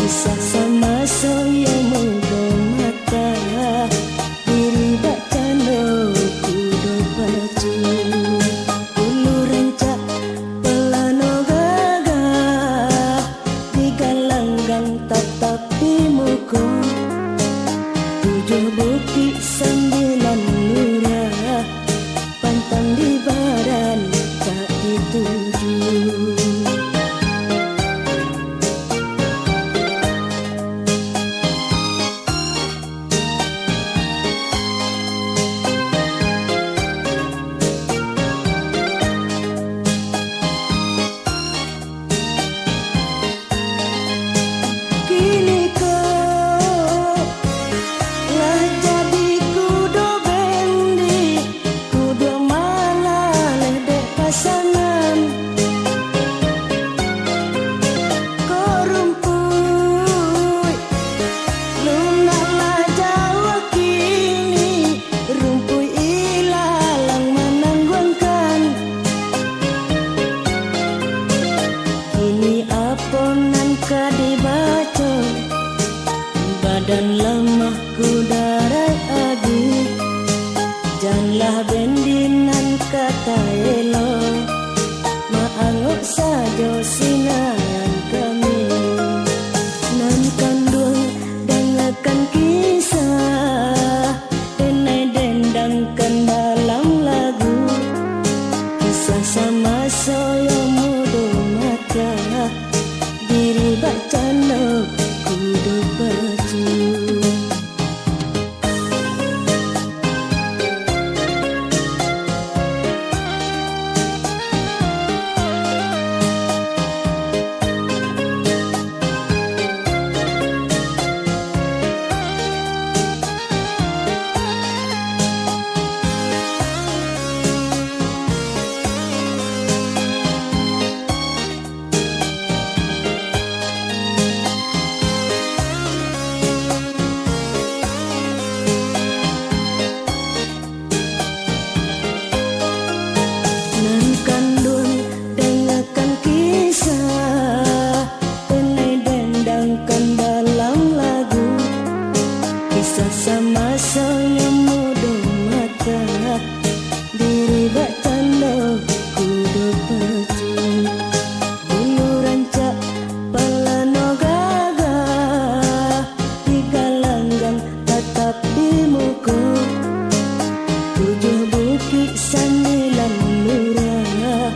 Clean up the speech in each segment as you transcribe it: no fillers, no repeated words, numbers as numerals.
Kisah sama saya muda mata diri baca no kudo baju ulu rancak pelano gagah digalanggang tatap di muka 7 bukit 9 lurah pantang di badan tak dituju. Badan lemah ku darai adi janganlah bendinan kata elo maangok sajo sinayan kami nan kandung dengarkan kisah denai dendangkan dalam lagu kisah sama soyo mudo mata diri baca no kudo baju. Sama saya muda mata diri baca no kudo baju bulu rancak pelano gagah digalanggang tatap di muka 7 bukit 9 lurah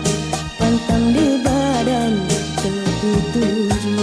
pantang di badan tak dituju.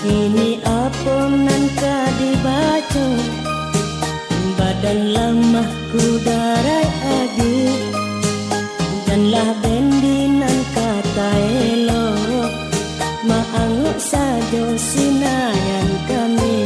Kini aponan ka dibaca badan lemah ku darai adi janganlah bendinan kata elo maangok sajo sinayan kami